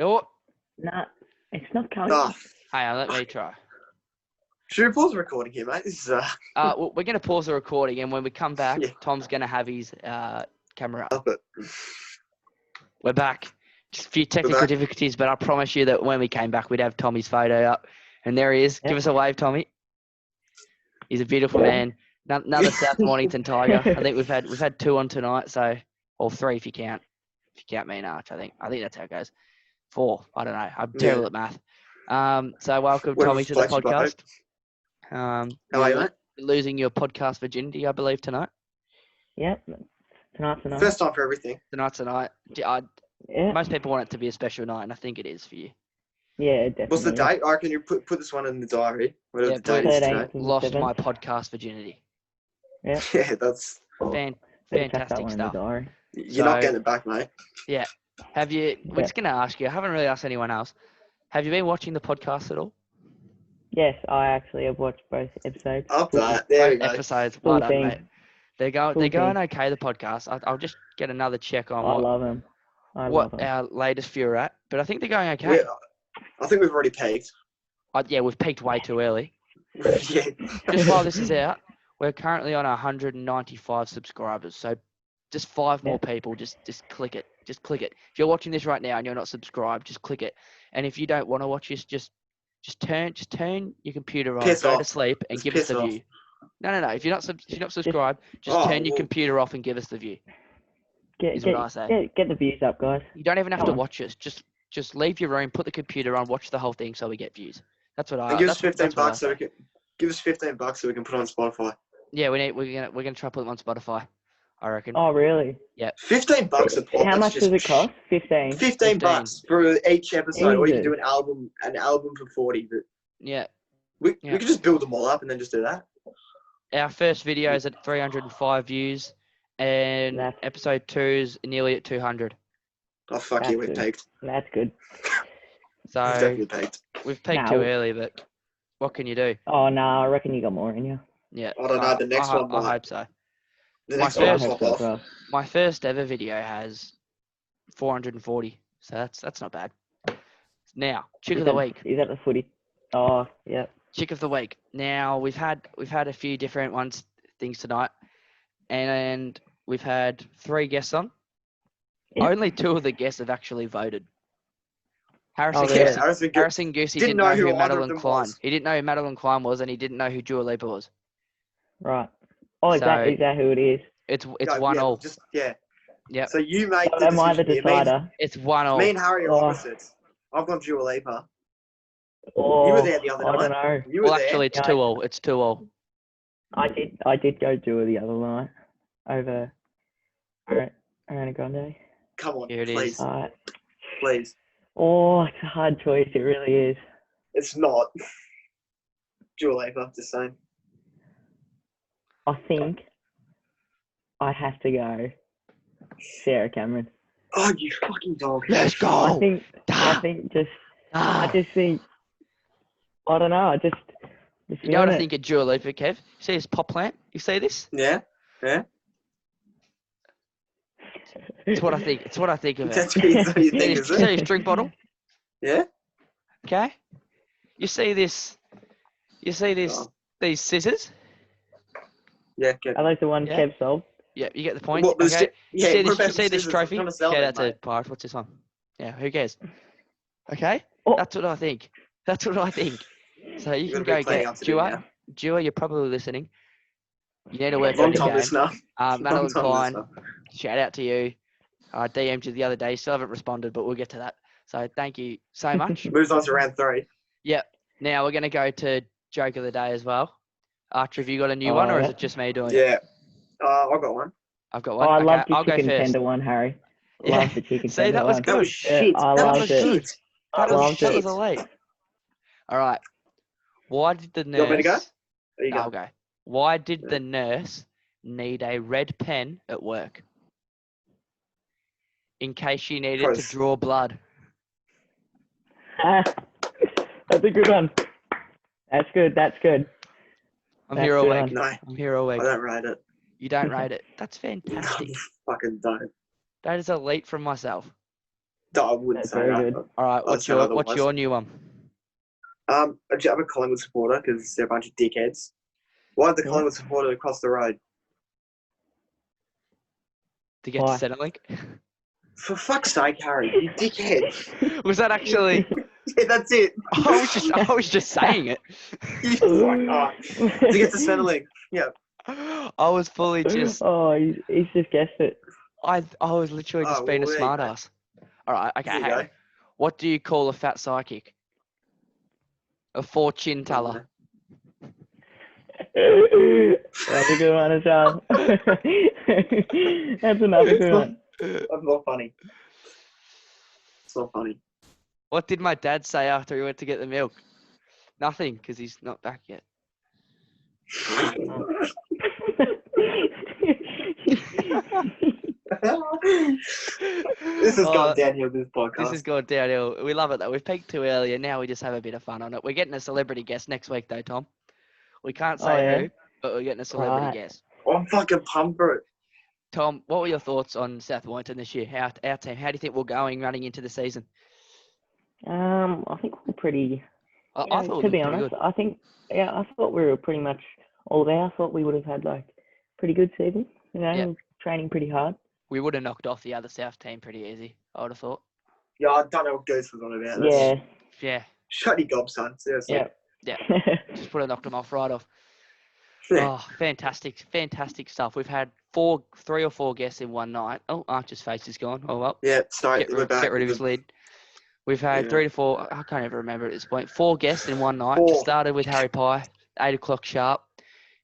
Oh. Nah, it's not coming. ah. Hang on, let me try. Should we pause the recording here, mate? This is Well, we're going to pause the recording, and when we come back, Yeah. Tom's going to have his camera up. up it. We're back. Just a few technical back. difficulties, but I promise you that when we came back, we'd have Tommy's photo up. And there he is. Yep. Give us a wave, Tommy. He's a beautiful man. Another South Mornington Tiger. I think we've had 2 on tonight, so or 3 if you count me and Arch. I think that's how it goes. 4. I don't know. I'm terrible at math. So welcome, Well, Tommy, to the flex your boat. podcast. How are you, mate? Losing your podcast virginity, I believe, tonight. Yep. Tonight's the night. First time for everything. Tonight's the night. Yeah. Most people want it to be a special night, and I think it is for you. Yeah, definitely. What's the date? I reckon you put this one in the diary. Whatever Yeah, the date is today. 13th. Lost my podcast virginity. Yeah. Yeah, that's. Better check that Fantastic one in stuff. the diary. You're not So- getting it back, mate. Have you? We're just going to ask you. I haven't really asked anyone else. Have you been watching the podcast at all? Yes, I actually have watched both episodes. Up that. There we Both go. episodes. Full Well done, thing. mate. They're going Full okay. The podcast. I'll just get another check on I love them. I love what them. our latest view are at, but I think they're going okay. I think we've already peaked. Yeah, we've peaked way too early. Yeah. Just while this is out, we're currently on 195 subscribers. So just 5 more people. Just click it. Just click it. If you're watching this right now and you're not subscribed, just click it. And if you don't want to watch this, just turn your computer on, Piss go to off. sleep, and Just give us piss the off. view. No. If you're not subscribed, just Oh, turn your well- computer off and give us the view. is what I say. Get the views up, guys. You don't even have Come to on. watch us. Just leave your room, put the computer on, watch the whole thing, so we get views. That's what I. And give us that's 15 what I bucks so we say. can give us 15 bucks so we can put it on Spotify. Yeah, we're gonna try to put them on Spotify. I reckon. Oh, really? 15 bucks a pop. How that's much just does it cost? 15. 15 bucks for each episode, or you can Jesus. do an album for 40. But Yeah. we Yeah. could just build them all up and then just do that. Our first video is at 305 views, and That's- episode 2 is nearly at 200. Oh fuck That's yeah, we've good. peaked. That's good. We've So definitely peaked. we've peaked Nah, too we- early, but what can you do? Oh, no, I reckon you got more in you. Yeah. I don't know, the next one I might. hope so. The my next I one will first- hope pop so off. as well. My first ever video has 440, so that's not bad. Now, chick of the week. Is that the footy? Oh, yeah. Chick of the week. Now we've had a few different things tonight, and we've had 3 guests on. Yeah. Only 2 of the guests have actually voted. Oh, Harrison really? Goosey, Harrison Go- Harrison Goosey Didn't didn't know know who who either of Madeline them Klein. was. He didn't know who Madeline Klein was, and he didn't know who Dua Lipa was. Right. Oh, is So- that who it is? It's No, 1-all. Just yeah. Yep. So you make So the am I the decision. here. decider? It's 1-all. Me and Harry are Oh. opposites. I've gone Dua Lipa. Oh, You were there the other I night. don't know. You were Well, there. actually, it's Yeah. 2-all. It's 2-all. I did go do it the other night over Ariana Grande. Come on, Here it is. please, please. Oh, it's a hard choice. It really is. It's not. Dua Lipa, just saying. I think I have to go Sarah Cameron. Oh, you fucking dog. Let's go. I think Ah. I just think I don't know. I just You know what I feeling think of Dua Lipa, Kev? You see this pop plant? You see this? Yeah, yeah. It's what I think. It's what I think of it. That's what you See think, this, is see it? this drink bottle? Yeah. Okay. You see this? You see this? Oh. These scissors? Yeah. Get. Are those the ones Yeah. Kev sold? Yeah, you get the point. What, but it's Okay. yeah. see what this? about You see the this scissors? trophy? I'm trying to sell Yeah, them, that's mate. a pirate. What's this one? Yeah, who cares? Okay. Oh. That's what I think. That's what I think. So you You've can got a go big playing get up to do Dua. now. Dua, you're probably listening. You need to work on Long your time game. listener. Madeline Long time Klein, listener. shout out to you. I DM'd you the other day. Still haven't responded, but we'll get to that. So thank you so much. Moves on to round 3. Now we're going to go to joke of the day as well. Archer, have you got a new Oh, one, or is yeah. it just me doing it? Yeah. I've got one. I've got Oh, one. I Okay, love your I'll go chicken first. tender one, Harry. Yeah. Love the chicken See, tender that was one. That good. was shit. I that loved was it. shit. That That was, was that was shit. elite. All right. Why did the nurse? You want me to go? There you No, I'll go. go. Why did Yeah. the nurse need a red pen at work? In case she needed to Because- draw blood. That's a good one. That's good. That's good. I'm That's here all good week. No, I'm here all I week. don't rate it. You don't rate it. That's No, fantastic. fucking don't. That is elite from myself. No, I wouldn't That's say very that. good. All right. I'd What's say your otherwise. new one? I'm a Collingwood supporter because they're a bunch of dickheads. Why did the Yeah. Collingwood supporter across the road? To get Why? to Centrelink? For fuck's sake, Harry, you dickhead. Was that actually? Yeah, that's it. I was just saying it. You fuck off. To get to Centrelink. Yeah. I was fully just. Oh, he's just guessed it. I was literally just being a there you go. smartass. All right. Okay. There you Hang go. on. What do you call a fat psychic? A fortune teller. That's a good one as well. That's another good one. That's not funny. It's not funny. What did my dad say after he went to get the milk? Nothing, because he's not back yet. This has gone downhill, this podcast. This has gone downhill. We love it though. We've peaked too early, and now we just have a bit of fun on it. We're getting a celebrity guest next week though, Tom. We can't say who, but we're getting a celebrity guest. I'm fucking pumped for it. Tom, what were your thoughts on South Warrington this year? Our team, how do you think we're going running into the season? I think we're pretty. I thought to be honest, I thought we were pretty much all there. I thought we would have had like pretty good season. Training pretty hard. We would have knocked off the other South team pretty easy, I would have thought. Yeah, I don't know what Goose was on about. Yeah. Shut your gob, son. Seriously. Yeah. Just would have knocked them off right off. Yeah. Oh, fantastic stuff. We've had 3 or 4 guests in one night. Oh, Archer's face is gone. Oh, well. Yeah, sorry. Get rid of his lid. We've had 3 to 4, I can't even remember at this point, 4 guests in one night. 4. Started with Harry Pie, 8 o'clock sharp.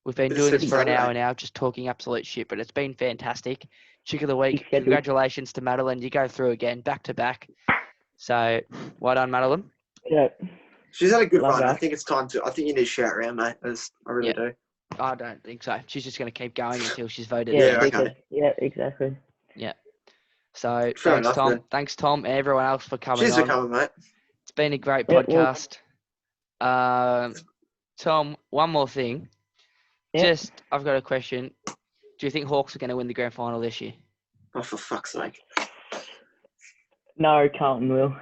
We've been doing this for an hour now, just talking absolute shit, but it's been fantastic. Chick of the week, congratulations to Madeline. You go through again, back to back. So, well done, Madeline. Yeah. She's had a good run. that. I think it's time to. I think you need to shout around, mate. I really do. I don't think so. She's just going to keep going until she's voted Yeah, in. okay. Yeah, exactly. So, Fair thanks, enough, Tom. then. Thanks, Tom, and everyone else for coming Cheers on. for coming, mate. It's been a great Yeah, well- podcast. Tom, one more thing. Yeah. I've got a question. Do you think Hawks are going to win the grand final this year? Oh, for fuck's sake. No, Carlton will.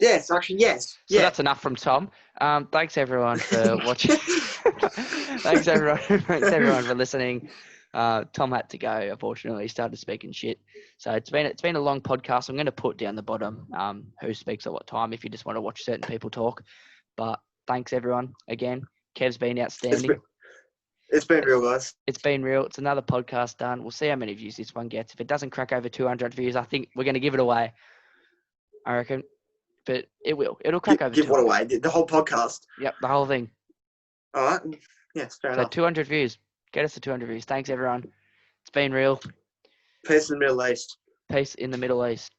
Yes, actually, yes. So that's enough from Tom. Thanks everyone for watching. Thanks everyone for listening. Tom had to go. Unfortunately, he started speaking shit. So it's been a long podcast. I'm going to put down the bottom who speaks at what time if you just want to watch certain people talk. But thanks everyone again. Kev's been outstanding. It's been real, guys. It's been real. It's another podcast done. We'll see how many views this one gets. If it doesn't crack over 200 views, I think we're going to give it away. I reckon. But it will. It'll crack over 200. Give what away? The whole podcast? Yep, the whole thing. All right. Yes, fair So enough. 200 views. Get us to 200 views. Thanks, everyone. It's been real. Peace in the Middle East. Peace in the Middle East.